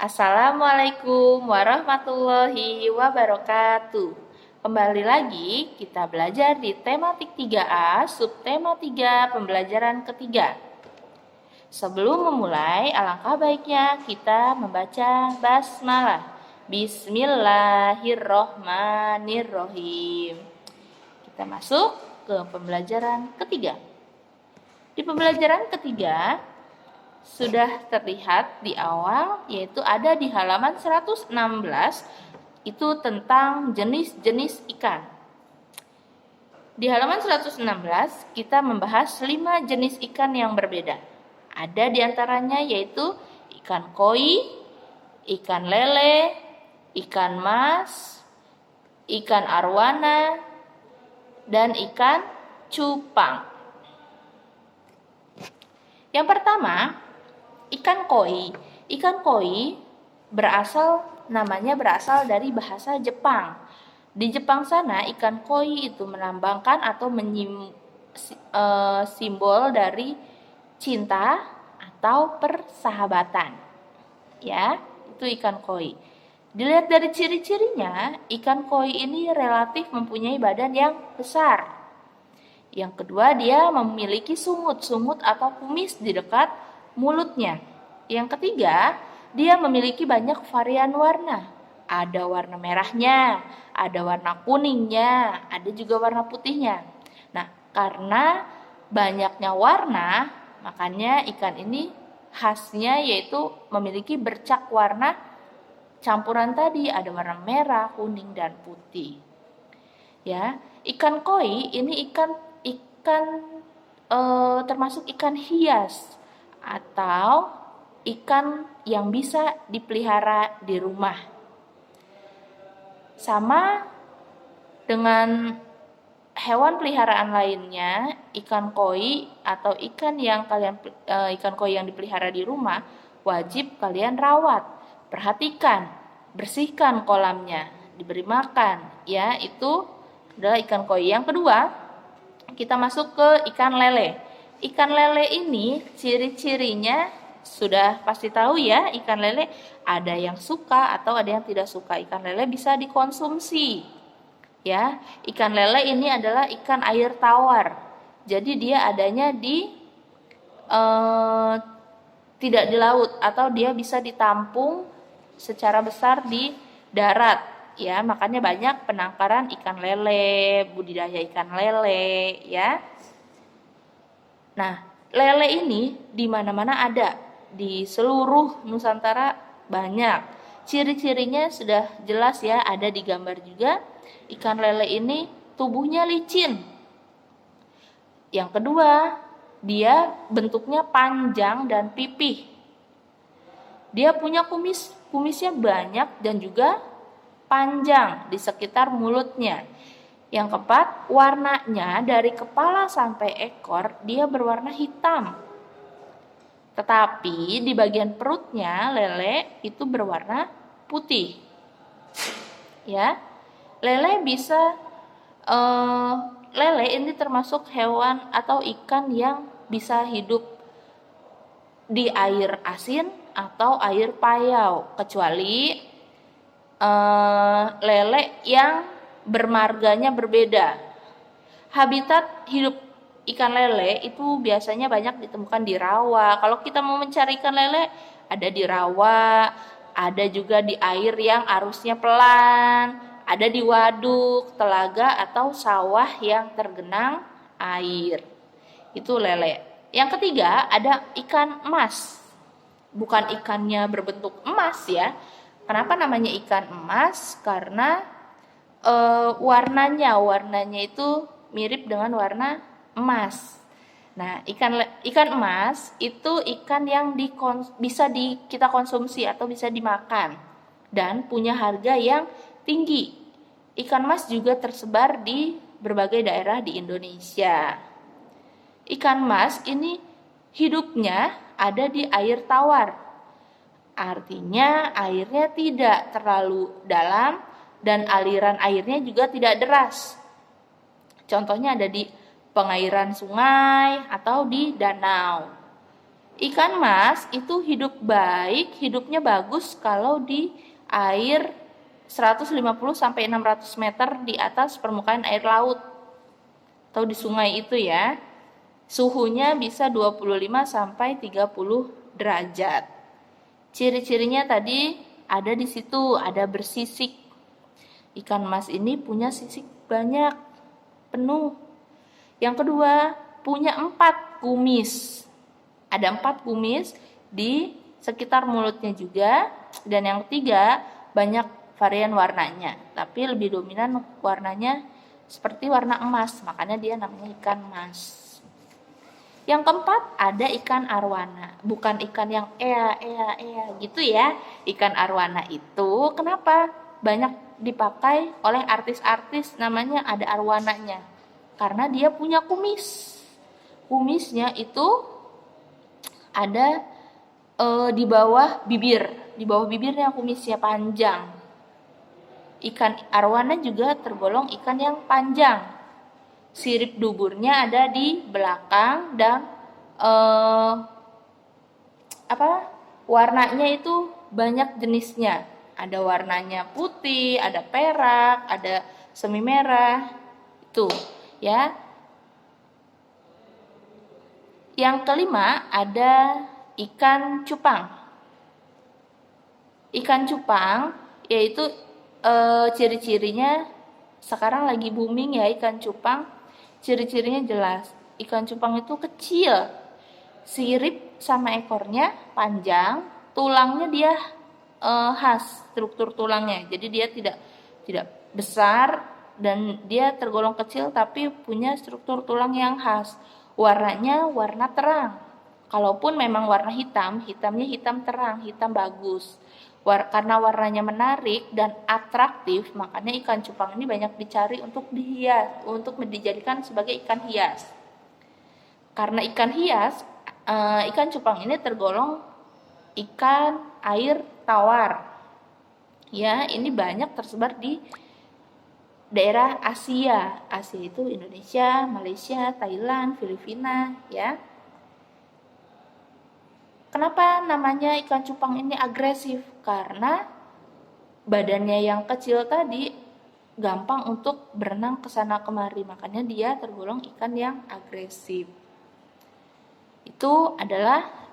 Assalamualaikum warahmatullahi wabarakatuh. Kembali lagi kita belajar di tematik 3A, subtema 3 pembelajaran ketiga. Sebelum memulai, alangkah baiknya kita membaca basmalah. Bismillahirrohmanirrohim. Kita masuk ke pembelajaran ketiga. Di pembelajaran ketiga, sudah terlihat di awal, yaitu ada di halaman 116, itu tentang jenis-jenis ikan. Di halaman 116 kita membahas 5 jenis ikan yang berbeda. Ada di antaranya yaitu ikan koi, ikan lele, ikan mas, ikan arwana, dan ikan cupang. Yang pertama, ikan koi. Ikan koi namanya berasal dari bahasa Jepang. Di Jepang sana ikan koi itu melambangkan atau simbol dari cinta atau persahabatan. Ya, itu ikan koi. Dilihat dari ciri-cirinya, ikan koi ini relatif mempunyai badan yang besar. Yang kedua, dia memiliki sungut atau kumis di dekat mulutnya. Yang ketiga, dia memiliki banyak varian warna. Ada warna merahnya, ada warna kuningnya, ada juga warna putihnya. Nah, karena banyaknya warna, makanya ikan ini khasnya yaitu memiliki bercak warna campuran tadi, ada warna merah, kuning, dan putih. Ya, ikan koi ini termasuk ikan hias atau ikan yang bisa dipelihara di rumah. Sama dengan hewan peliharaan lainnya, ikan koi atau ikan koi yang dipelihara di rumah wajib kalian rawat, perhatikan, bersihkan kolamnya, diberi makan. Ya, itu adalah ikan koi. Yang kedua, kita masuk ke ikan lele. Ikan lele ini ciri-cirinya sudah pasti tahu ya, ikan lele ada yang suka atau ada yang tidak suka. Ikan lele bisa dikonsumsi. Ya, ikan lele ini adalah ikan air tawar. Jadi dia adanya tidak di laut atau dia bisa ditampung secara besar di darat. Ya, makanya banyak penangkaran ikan lele, budidaya ikan lele, ya. Nah, lele ini di mana-mana ada, di seluruh Nusantara banyak. Ciri-cirinya sudah jelas ya, ada di gambar juga. Ikan lele ini tubuhnya licin. Yang kedua, dia bentuknya panjang dan pipih. Dia punya kumisnya banyak dan juga panjang di sekitar mulutnya. Yang keempat, warnanya dari kepala sampai ekor dia berwarna hitam. Tetapi di bagian perutnya lele itu berwarna putih. Ya, lele ini termasuk hewan atau ikan yang bisa hidup di air asin atau air payau, kecuali lele yang bermarganya berbeda. Habitat hidup ikan lele itu biasanya banyak ditemukan di rawa. Kalau kita mau mencari ikan lele, ada di rawa, ada juga di air yang arusnya pelan, ada di waduk, telaga, atau sawah yang tergenang air. Itu lele. Yang ketiga, ada ikan emas. Bukan ikannya berbentuk emas ya. Kenapa namanya ikan emas? Karena warnanya itu mirip dengan warna emas. Nah, ikan emas itu ikan yang bisa kita konsumsi atau bisa dimakan dan punya harga yang tinggi. Ikan emas juga tersebar di berbagai daerah di Indonesia. Ikan emas ini hidupnya ada di air tawar. Artinya airnya tidak terlalu dalam dan aliran airnya juga tidak deras. Contohnya ada di pengairan sungai atau di danau. Ikan mas itu hidup baik, hidupnya bagus kalau di air 150 sampai 600 meter di atas permukaan air laut atau di sungai itu ya. Suhunya bisa 25 sampai 30 derajat. Ciri-cirinya tadi ada di situ, ada bersisik. Ikan mas ini punya sisik banyak, penuh. Yang kedua, punya 4 kumis. Ada 4 kumis di sekitar mulutnya juga. Dan yang ketiga, banyak varian warnanya. Tapi lebih dominan warnanya seperti warna emas. Makanya dia namanya ikan mas. Yang keempat, ada ikan arwana. Bukan ikan yang ea gitu ya. Ikan arwana itu kenapa banyak dipakai oleh artis-artis, namanya ada arwananya. Karena dia punya kumis. Kumisnya itu ada di bawah bibir. Di bawah bibirnya kumisnya panjang. Ikan arwana juga tergolong ikan yang panjang. Sirip duburnya ada di belakang dan warnanya itu banyak jenisnya. Ada warnanya putih, ada perak, ada semi merah. Itu ya. Yang kelima ada ikan cupang. Ikan cupang yaitu ciri-cirinya sekarang lagi booming ya ikan cupang. Ciri-cirinya jelas. Ikan cupang itu kecil, sirip sama ekornya panjang, tulangnya dia khas struktur tulangnya. Jadi dia tidak besar dan dia tergolong kecil tapi punya struktur tulang yang khas. Warnanya warna terang. Kalaupun memang warna hitam, hitamnya hitam terang, hitam bagus. Karena warnanya menarik dan atraktif, makanya ikan cupang ini banyak dicari untuk dihias, untuk dijadikan sebagai ikan hias. Karena ikan hias, ikan cupang ini tergolong ikan air tawar. Ya, ini banyak tersebar di daerah Asia. Asia itu Indonesia, Malaysia, Thailand, Filipina, ya. Kenapa namanya ikan cupang ini agresif? Karena badannya yang kecil tadi gampang untuk berenang ke sana kemari, makanya dia tergolong ikan yang agresif. Itu adalah